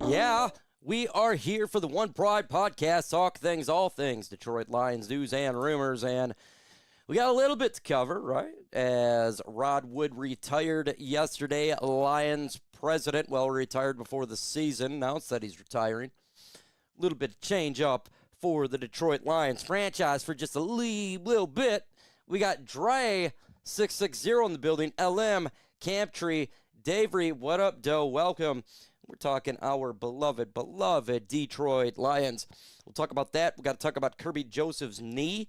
Yeah, we are here for the OnePride podcast, talk things, all things Detroit Lions news and rumors, and we got a little bit to cover, right? As Rod Wood retired yesterday, Lions president, well, retired before the season, announced that he's retiring. A little bit of change up for the Detroit Lions franchise for just a little bit. We got Dre 660 in the building, LM, Camptree, Davery, what up, Doe? Welcome. We're talking our beloved Detroit Lions. We'll talk about that. We got to talk about Kirby Joseph's knee.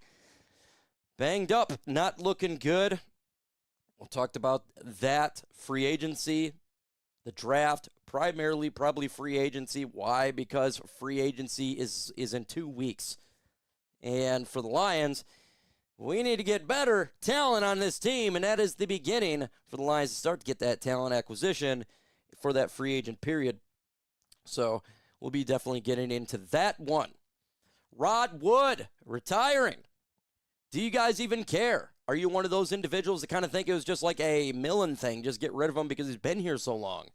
Banged up, not looking good. We'll talk about that, free agency, the draft, primarily probably free agency. Why? Because free agency is in 2 weeks. And for the Lions, we need to get better talent on this team, and that is the beginning for the Lions to start to get that talent acquisition for that free agent period. So we'll be definitely getting into that one. Rod Wood retiring. Do you guys even care? Are you one of those individuals that kind of think it was just like a Millen thing, just get rid of him because he's been here so long?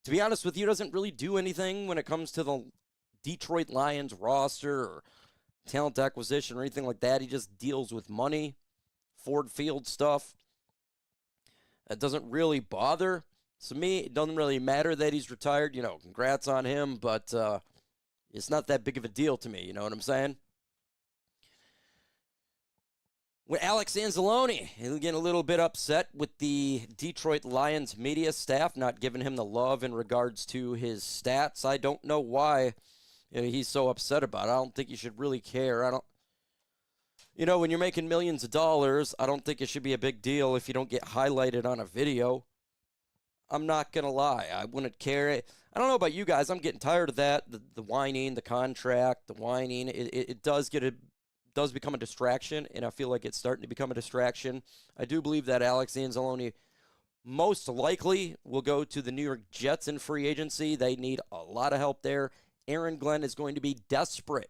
To be honest with you, doesn't really do anything when it comes to the Detroit Lions roster or talent acquisition or anything like that. He just deals with money, Ford Field stuff. That doesn't really bother. So me, it doesn't really matter that he's retired. You know, congrats on him, but it's not that big of a deal to me. You know what I'm saying? With Alex Anzalone, he's getting a little bit upset with the Detroit Lions media staff not giving him the love in regards to his stats. I don't know why he's so upset about it. I don't think you should really care. When you're making millions of dollars, I don't think it should be a big deal if you don't get highlighted on a video. I'm not going to lie. I wouldn't care. I don't know about you guys. I'm getting tired of that. The whining, the contract, the whining. It does become a distraction, and I feel like it's starting to become a distraction. I do believe that Alex Anzalone most likely will go to the New York Jets in free agency. They need a lot of help there. Aaron Glenn is going to be desperate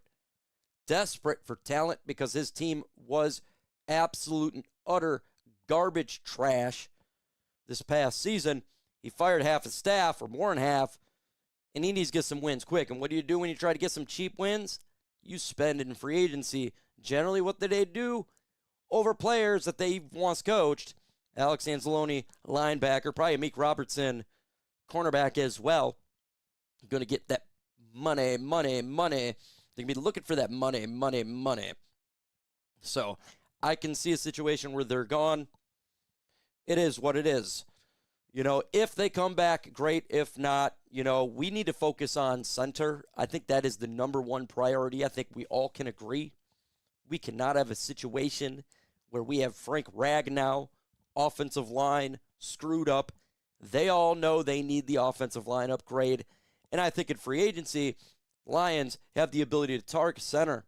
for talent because his team was absolute and utter garbage trash this past season. He fired half his staff, or more than half, and he needs to get some wins quick. And what do you do when you try to get some cheap wins? You spend it in free agency. Generally, what did they do? Over players that they once coached. Alex Anzalone, linebacker, probably Meek Robertson, cornerback as well. Going to get that money. They're going to be looking for that money. So I can see a situation where they're gone. It is what it is. If they come back, great. If not, we need to focus on center. I think that is the number one priority. I think we all can agree. We cannot have a situation where we have Frank Ragnow, offensive line, screwed up. They all know they need the offensive line upgrade. And I think in free agency, Lions have the ability to target center.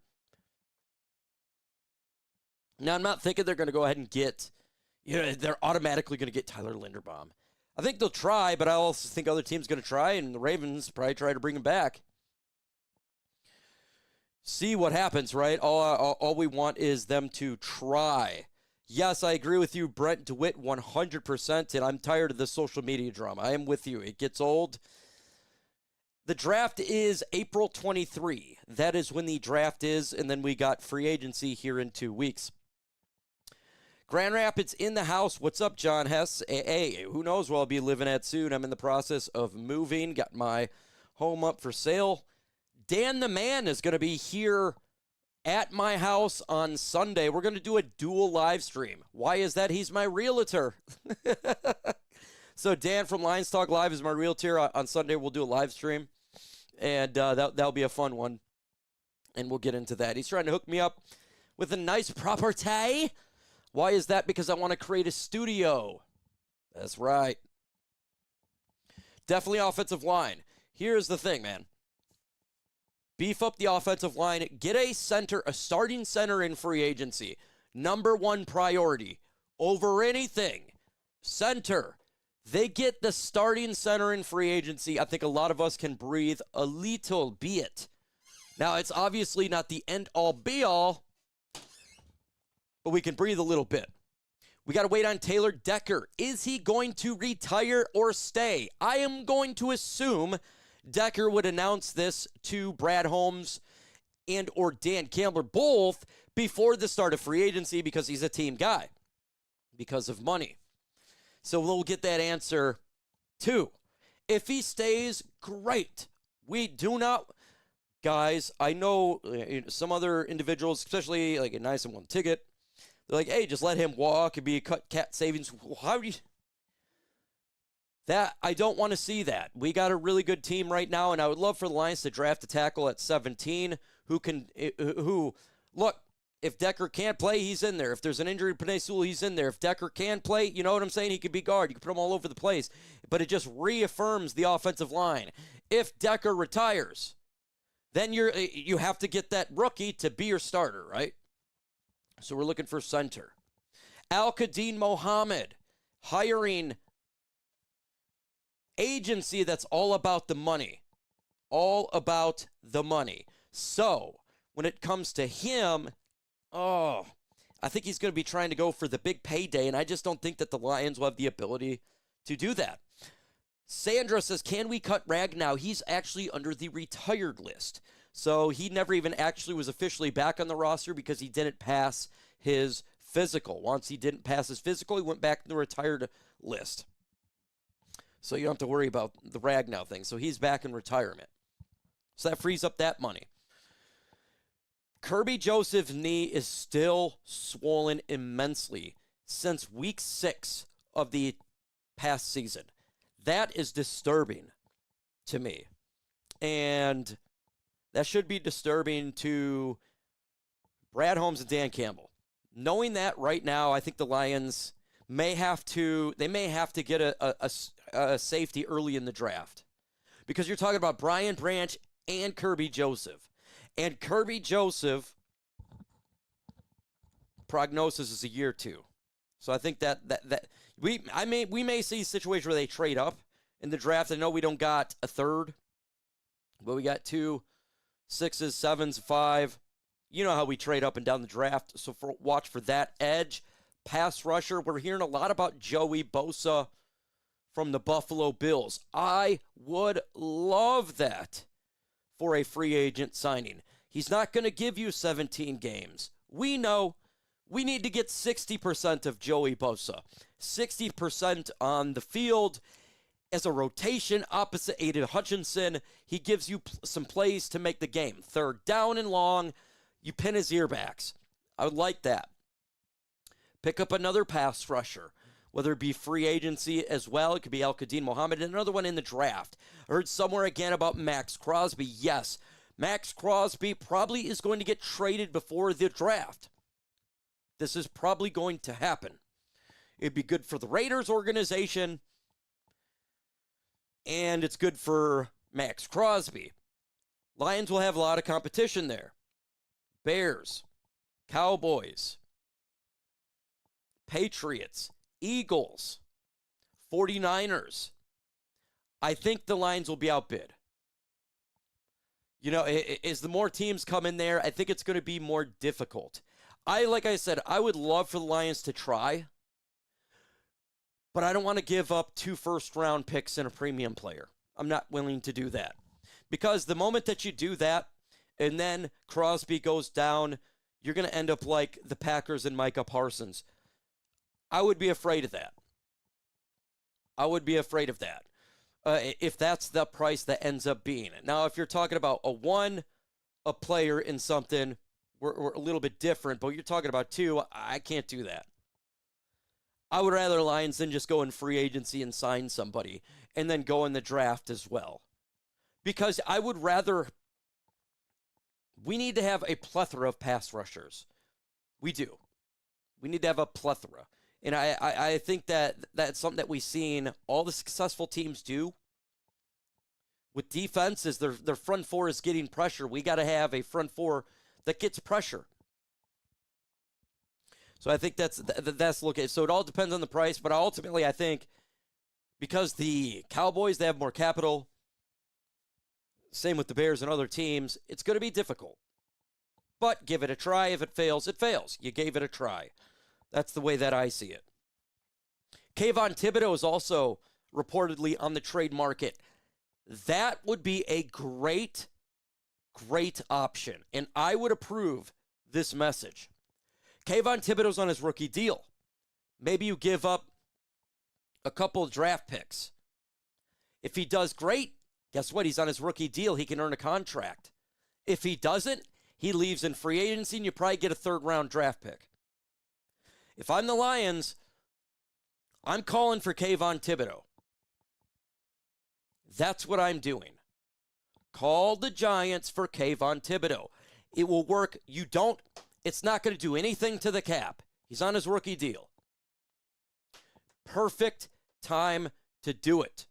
Now, I'm not thinking they're going to go ahead and get, they're automatically going to get Tyler Linderbaum. I think they'll try, but I also think other teams are going to try, and the Ravens probably try to bring him back. See what happens, right? All we want is them to try. Yes, I agree with you, Brent DeWitt, 100%, and I'm tired of the social media drama. I am with you. It gets old. The draft is April 23. That is when the draft is, and then we got free agency here in 2 weeks. Grand Rapids in the house. What's up, John Hess? Hey, who knows where I'll be living at soon. I'm in the process of moving. Got my home up for sale. Dan the Man is going to be here at my house on Sunday. We're going to do a dual live stream. Why is that? He's my realtor. So Dan from Lions Talk Live is my realtor. On Sunday, we'll do a live stream, and that'll be a fun one, and we'll get into that. He's trying to hook me up with a nice property. Why is that? Because I want to create a studio. That's right. Definitely offensive line. Here's the thing, man. Beef up the offensive line. Get a starting center in free agency. Number one priority. Over anything. Center. They get the starting center in free agency. I think a lot of us can breathe a little bit. Now, it's obviously not the end-all, be-all, but we can breathe a little bit. We got to wait on Taylor Decker. Is he going to retire or stay? I am going to assume Decker would announce this to Brad Holmes and or Dan Campbell both before the start of free agency because he's a team guy, because of money. So we'll get that answer too. If he stays, great. We do not, guys, I know some other individuals, especially like a nice and one ticket, they're like, hey, just let him walk and be a cut cat savings. How do you... That, I don't want to see that. We got a really good team right now, and I would love for the Lions to draft a tackle at 17 who, look, if Decker can't play, he's in there. If there's an injury to Penei Sewell, he's in there. If Decker can play, you know what I'm saying? He could be guard. You can put him all over the place. But it just reaffirms the offensive line. If Decker retires, then you have to get that rookie to be your starter, right? So we're looking for center. Al-Qadin Mohammed, hiring agency that's all about the money. All about the money. So when it comes to him, I think he's going to be trying to go for the big payday, and I just don't think that the Lions will have the ability to do that. Sandra says, can we cut Ragnow? He's actually under the retired list. So he never even actually was officially back on the roster because he didn't pass his physical. Once he didn't pass his physical, he went back to the retired list. So you don't have to worry about the Ragnow thing. So he's back in retirement. So that frees up that money. Kirby Joseph's knee is still swollen immensely since week 6 of the past season. That is disturbing to me. And that should be disturbing to Brad Holmes and Dan Campbell. Knowing that right now, I think the Lions may have to get a safety early in the draft. Because you're talking about Brian Branch and Kirby Joseph. And Kirby Joseph, prognosis is a year or two. So I think that we may see a situation where they trade up in the draft. I know we don't got a third, but we got 2 6s, 7s, 5. You know how we trade up and down the draft. So watch for that edge. Pass rusher. We're hearing a lot about Joey Bosa from the Buffalo Bills. I would love that for a free agent signing. He's not going to give you 17 games. We know we need to get 60% of Joey Bosa. 60% on the field as a rotation opposite Aiden Hutchinson. He gives you some plays to make the game. Third down and long, you pin his earbacks. I would like that. Pick up another pass rusher, whether it be free agency as well. It could be Al-Qadin Mohammed, and another one in the draft. I heard somewhere again about Max Crosby. Yes, Max Crosby probably is going to get traded before the draft. This is probably going to happen. It'd be good for the Raiders organization, and it's good for Max Crosby. Lions will have a lot of competition there. Bears, Cowboys, Patriots, Eagles, 49ers. I think the Lions will be outbid. You know, as the more teams come in there, I think it's going to be more difficult. Like I said, I would love for the Lions to try, but I don't want to give up 2 first-round picks and a premium player. I'm not willing to do that. Because the moment that you do that, and then Crosby goes down, you're going to end up like the Packers and Micah Parsons. I would be afraid of that. If that's the price that ends up being. Now, if you're talking about a player in something, we're a little bit different, but you're talking about 2, I can't do that. I would rather Lions than just go in free agency and sign somebody and then go in the draft as well. Because I would rather, we need to have a plethora of pass rushers. We do. We need to have a plethora. And I think that's something that we've seen all the successful teams do with defenses. Their front 4 is getting pressure. We got to have a front 4 that gets pressure. So I think that's look at. So it all depends on the price, but ultimately I think because the Cowboys, they have more capital, same with the Bears and other teams, it's going to be difficult. But give it a try. If it fails, it fails. You gave it a try. That's the way that I see it. Kayvon Thibodeaux is also reportedly on the trade market. That would be a great, great option. And I would approve this message. Kayvon Thibodeaux's on his rookie deal. Maybe you give up a couple of draft picks. If he does great, guess what? He's on his rookie deal. He can earn a contract. If he doesn't, he leaves in free agency and you probably get a third-round draft pick. If I'm the Lions, I'm calling for Kayvon Thibodeaux. That's what I'm doing. Call the Giants for Kayvon Thibodeaux. It will work. It's not going to do anything to the cap. He's on his rookie deal. Perfect time to do it.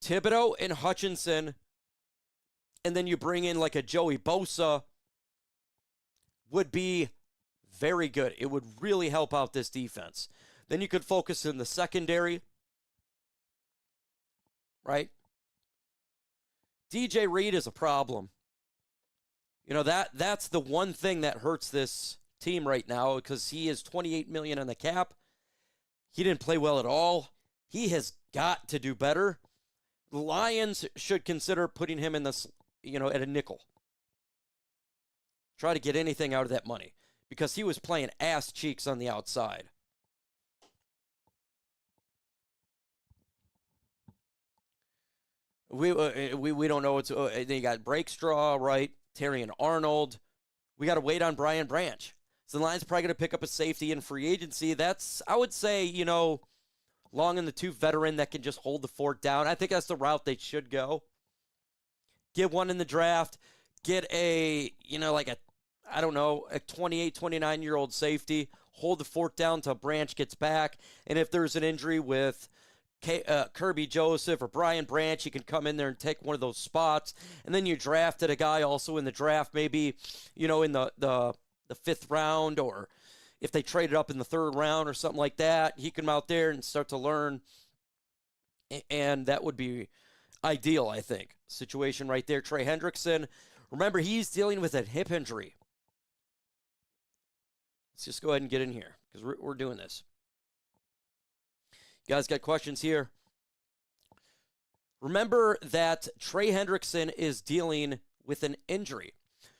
Thibodeaux and Hutchinson, and then you bring in like a Joey Bosa, would be very good. It would really help out this defense. Then you could focus in the secondary, right? DJ Reed is a problem. You know, that's the one thing that hurts this team right now, because he is $28 million on the cap. He didn't play well at all. He has got to do better. The Lions should consider putting him in this, at a nickel. Try to get anything out of that money, because he was playing ass cheeks on the outside. We don't know what's. They got Breakstraw, right? Terry and Arnold. We got to wait on Brian Branch. So the Lions are probably going to pick up a safety in free agency. That's, I would say, long in the tooth veteran that can just hold the fort down. I think that's the route they should go. Get one in the draft. Get a 28, 29-year-old safety. Hold the fort down until Branch gets back. And if there's an injury with Kirby Joseph or Brian Branch, he can come in there and take one of those spots. And then you drafted a guy also in the draft, maybe, in the fifth round, or if they traded up in the third round or something like that, he can come out there and start to learn. And that would be ideal, I think. Situation right there. Trey Hendrickson, remember, he's dealing with a hip injury. Let's just go ahead and get in here, because we're doing this. You guys got questions here? Remember that Trey Hendrickson is dealing with an injury.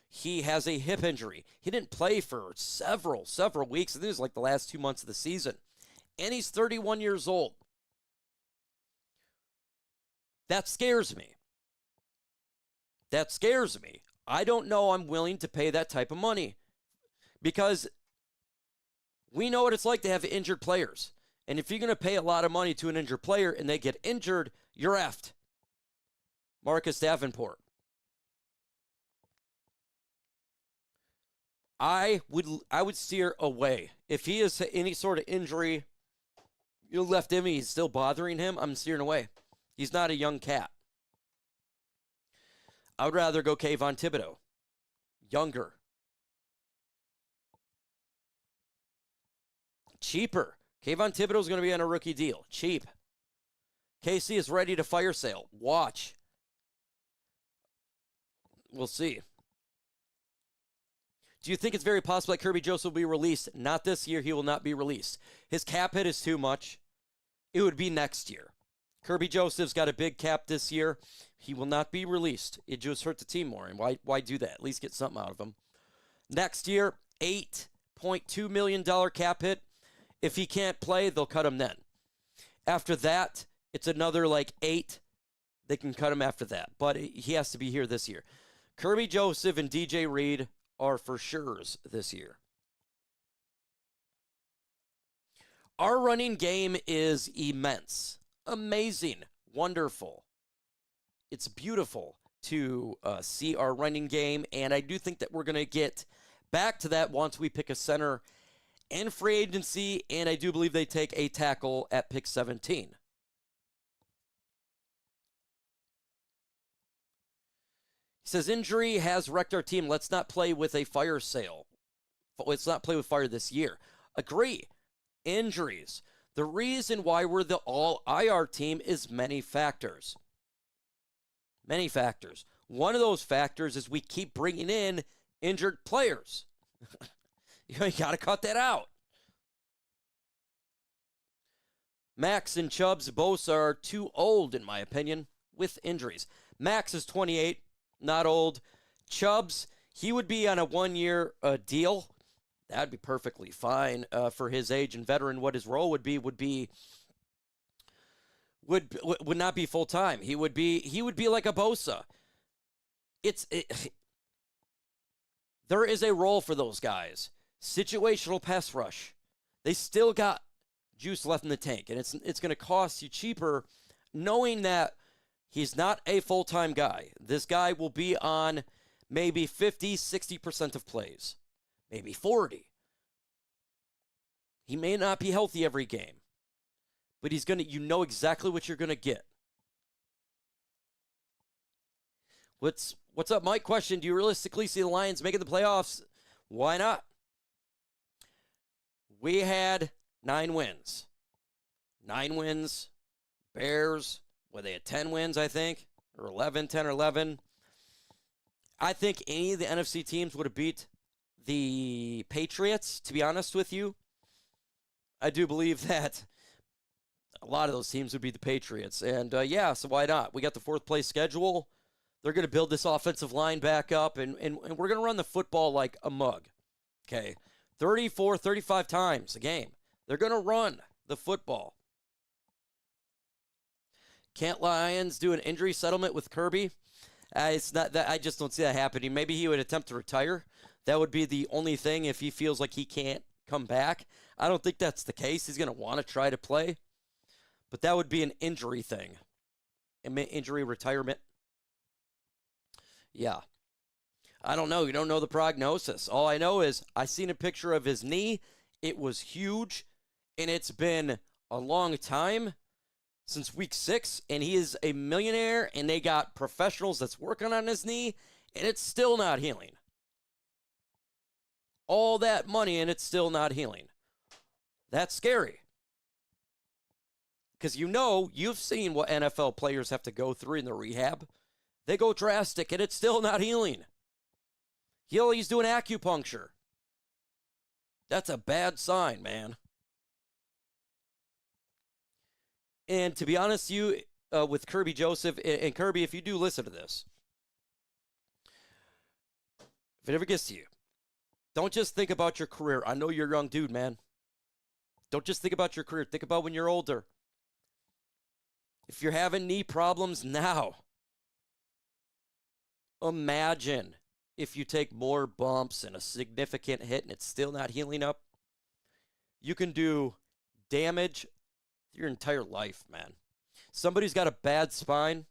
He has a hip injury. He didn't play for several weeks. I think it was like the last 2 months of the season. And he's 31 years old. That scares me. I don't know I'm willing to pay that type of money, because we know what it's like to have injured players. And if you're going to pay a lot of money to an injured player and they get injured, you're effed. Marcus Davenport. I would steer away. If he has any sort of injury, left him, he's still bothering him, I'm steering away. He's not a young cat. I would rather go Kayvon Thibodeaux. Younger. Cheaper. Kayvon Thibodeaux is going to be on a rookie deal. Cheap. KC is ready to fire sale. Watch. We'll see. Do you think it's very possible that Kirby Joseph will be released? Not this year. He will not be released. His cap hit is too much. It would be next year. Kirby Joseph's got a big cap this year. He will not be released. It just hurt the team more. And why do that? At least get something out of him. Next year, $8.2 million cap hit. If he can't play, they'll cut him then. After that, it's another like 8. They can cut him after that. But he has to be here this year. Kirby Joseph and DJ Reed are for sures this year. Our running game is immense. Amazing. Wonderful. It's beautiful to see our running game. And I do think that we're going to get back to that once we pick a center in free agency, and I do believe they take a tackle at pick 17. He says, injury has wrecked our team. Let's not play with a fire sale. Let's not play with fire this year. Agree. Injuries. The reason why we're the all-IR team is many factors. Many factors. One of those factors is we keep bringing in injured players. You got to cut that out. Max and Chubbs, both are too old, in my opinion, with injuries. Max is 28, not old. Chubbs, he would be on a one-year deal. That'd be perfectly fine for his age and veteran. What his role would not be full time. He would be like a Bosa. There is a role for those guys. Situational pass rush. They still got juice left in the tank, and it's going to cost you cheaper, knowing that he's not a full time guy. This guy will be on maybe 50, 60% of plays, maybe 40. He may not be healthy every game, but you know exactly what you're going to get. What's up, Mike? Question, do you realistically see the Lions making the playoffs? Why not? We had 9 wins. 9 wins. Bears, they had 10 wins, I think, or 11, 10 or 11. I think any of the NFC teams would have beat the Patriots, to be honest with you. I do believe that a lot of those teams would beat the Patriots. And, so why not? We got the 4th place schedule. They're going to build this offensive line back up, and we're going to run the football like a mug. Okay, 34, 35 times a game. They're going to run the football. Can't Lions do an injury settlement with Kirby? It's not that. I just don't see that happening. Maybe he would attempt to retire. That would be the only thing if he feels like he can't come back. I don't think that's the case. He's going to want to try to play. But that would be an injury thing. Injury retirement. Yeah. I don't know. You don't know the prognosis. All I know is I seen a picture of his knee. It was huge, and it's been a long time since week 6, and he is a millionaire, and they got professionals that's working on his knee, and it's still not healing. All that money, and it's still not healing. That's scary. Because you've seen what NFL players have to go through in the rehab. They go drastic, and it's still not healing. He's doing acupuncture. That's a bad sign, man. And to be honest, with Kirby Joseph, and Kirby, if you do listen to this, if it ever gets to you, don't just think about your career. I know you're a young dude, man. Don't just think about your career. Think about when you're older. If you're having knee problems now, imagine if you take more bumps and a significant hit and it's still not healing up. You can do damage your entire life, man. Somebody's got a bad spine.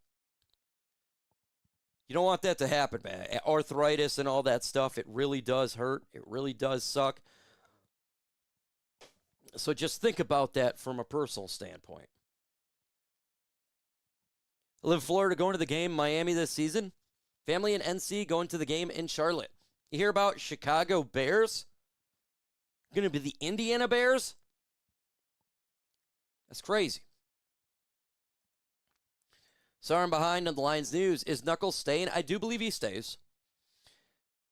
You don't want that to happen, man. Arthritis and all that stuff, it really does hurt. It really does suck. So just think about that from a personal standpoint. I live in Florida, going to the game Miami this season. Family in NC going to the game in Charlotte. You hear about Chicago Bears? Going to be the Indiana Bears? That's crazy. Sorry I'm behind on the Lions news. Is Knuckles staying? I do believe he stays.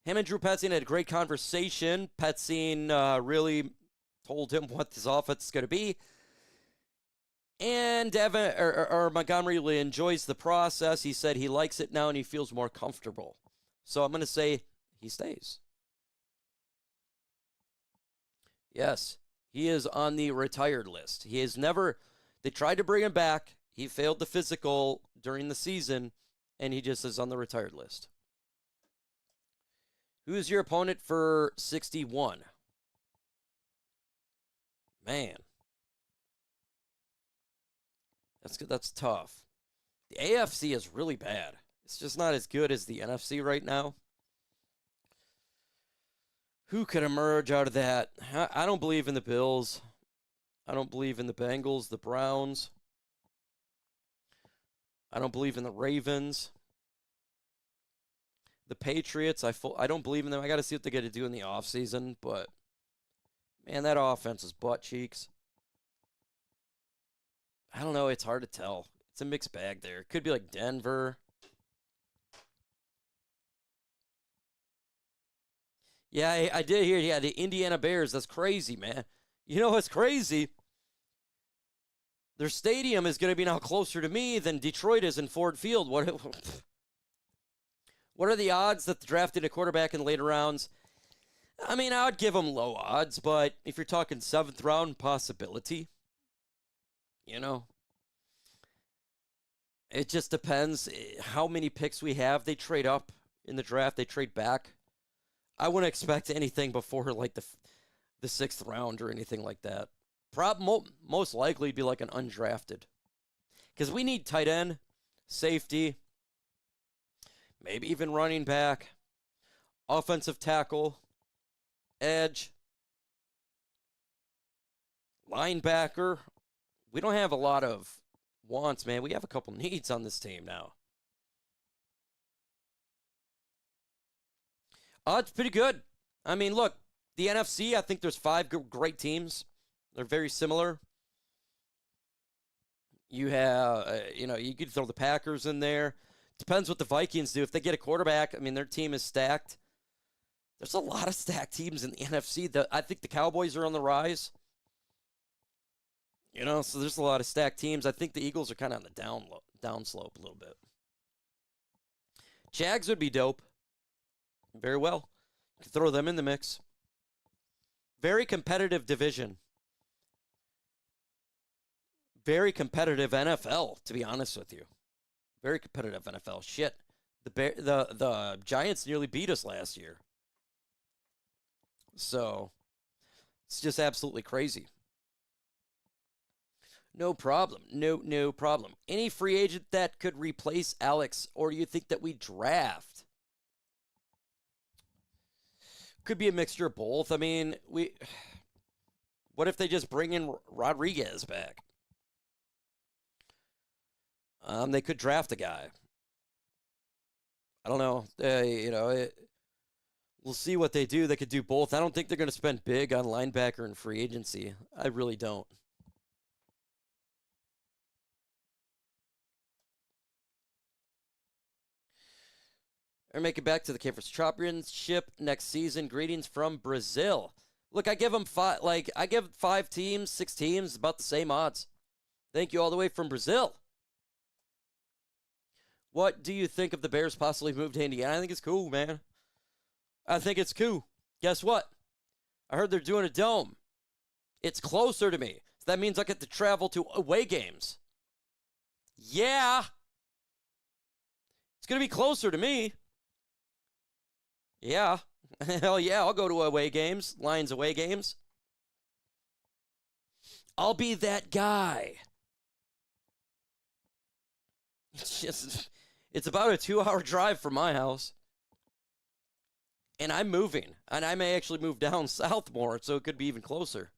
Him and Drew Petzing had a great conversation. Petzing really told him what this offense is going to be. And Montgomery really enjoys the process. He said he likes it now and he feels more comfortable. So I'm going to say he stays. Yes, he is on the retired list. They tried to bring him back. He failed the physical during the season, and he just is on the retired list. Who is your opponent for 61? Man. That's tough. The AFC is really bad. It's just not as good as the NFC right now. Who could emerge out of that? I don't believe in the Bills. I don't believe in the Bengals, the Browns. I don't believe in the Ravens. The Patriots, I don't believe in them. I got to see what they got to do in the offseason, but man, that offense is butt cheeks. I don't know. It's hard to tell. It's a mixed bag there. It could be like Denver. Yeah, I did hear. Yeah, the Indiana Bears. That's crazy, man. You know what's crazy? Their stadium is going to be now closer to me than Detroit is in Ford Field. What are the odds that drafting a quarterback in later rounds? I mean, I would give them low odds, but if you're talking 7th round possibility, you know, it just depends how many picks we have. They trade up in the draft. They trade back. I wouldn't expect anything before like the 6th round or anything like that. Most likely be like an undrafted. Because we need tight end, safety, maybe even running back, offensive tackle, edge, linebacker. We don't have a lot of wants, man. We have a couple needs on this team now. It's pretty good. I mean, look, the NFC, I think there's 5 great teams. They're very similar. You have, you could throw the Packers in there. Depends what the Vikings do. If they get a quarterback, I mean, their team is stacked. There's a lot of stacked teams in the NFC. I think the Cowboys are on the rise. So there's a lot of stacked teams. I think the Eagles are kind of on the down slope a little bit. Jags would be dope. Very well. You can throw them in the mix. Very competitive division. Very competitive NFL, to be honest with you. Very competitive NFL. Shit. The Giants nearly beat us last year. So, it's just absolutely crazy. No problem. No problem. Any free agent that could replace Alex, or do you think that we draft? Could be a mixture of both. I mean, what if they just bring in Rodriguez back? They could draft a guy. I don't know. We'll see what they do. They could do both. I don't think they're going to spend big on linebacker and free agency. I really don't. Or make it back to the Conference Championship next season. Greetings from Brazil. Look, I give them 5. I give 5 teams, 6 teams, about the same odds. Thank you all the way from Brazil. What do you think of the Bears possibly move to Indiana? I think it's cool, man. I think it's cool. Guess what? I heard they're doing a dome. It's closer to me. So that means I get to travel to away games. Yeah. It's going to be closer to me. Yeah. Hell yeah, I'll go to away games. Lions away games. I'll be that guy. It's about a 2-hour drive from my house. And I'm moving. And I may actually move down south more, so it could be even closer.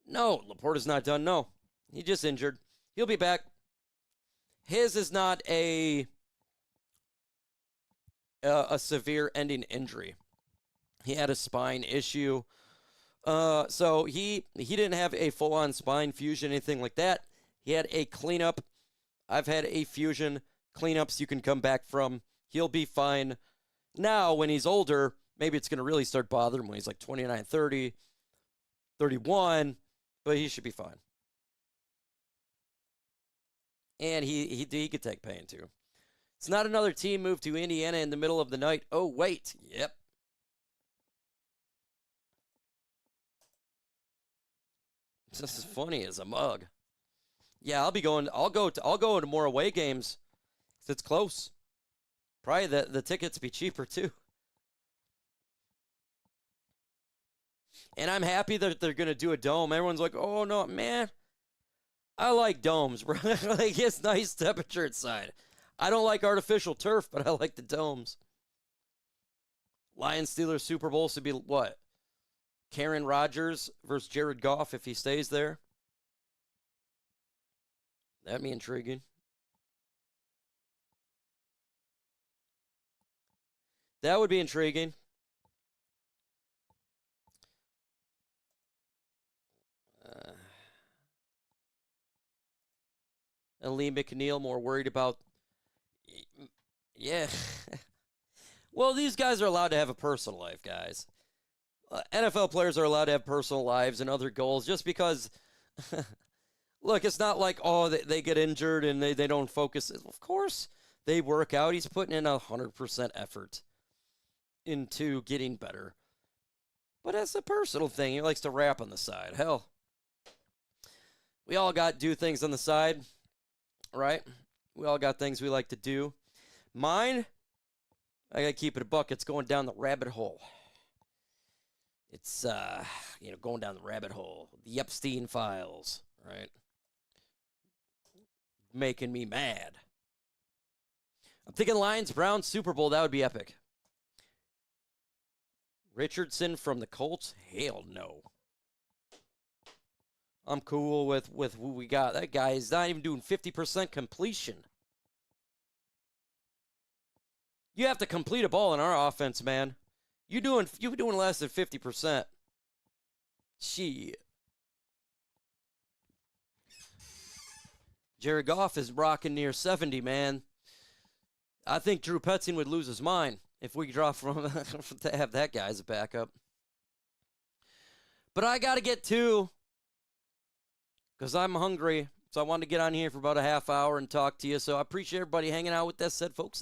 No, Laporta's not done. No. He just injured. He'll be back. His is not a severe ending injury. He had a spine issue. So he didn't have a full-on spine fusion, anything like that. He had a cleanup. I've had a fusion. Cleanups you can come back from. He'll be fine. Now, when he's older, maybe it's going to really start bothering him when he's like 29, 30, 31, but he should be fine. And he could take pain, too. It's not another team move to Indiana in the middle of the night. Oh, wait. Yep. This is funny as a mug. Yeah, I'll go into more away games if it's close. Probably the tickets be cheaper too. And I'm happy that they're gonna do a dome. Everyone's like, "Oh no, man, I like domes, bro. Like it's nice temperature inside. I don't like artificial turf, but I like the domes." Lions Steelers Super Bowl should be what? Karen Rodgers versus Jared Goff if he stays there. That'd be intriguing. That would be intriguing. And Lee McNeil more worried about. Yeah. Well, these guys are allowed to have a personal life, guys. NFL players are allowed to have personal lives and other goals just because, look, it's not like, oh, they get injured and they don't focus. Of course, they work out. He's putting in 100% effort into getting better. But that's a personal thing. He likes to rap on the side. Hell, we all do things on the side, right? We all got things we like to do. Mine, I got to keep it a buck. It's going down the rabbit hole. It's, going down the rabbit hole. The Epstein files, right? Making me mad. I'm thinking Lions-Browns Super Bowl. That would be epic. Richardson from the Colts? Hell no. I'm cool with who we got. That guy is not even doing 50% completion. You have to complete a ball in our offense, man. You doing less than 50%. Shit. Jared Goff is rocking near 70, man. I think Drew Petzing would lose his mind if we draw from to have that guy as a backup. But I got to get to, because I'm hungry. So I wanted to get on here for about a half hour and talk to you. So I appreciate everybody hanging out with that said, folks.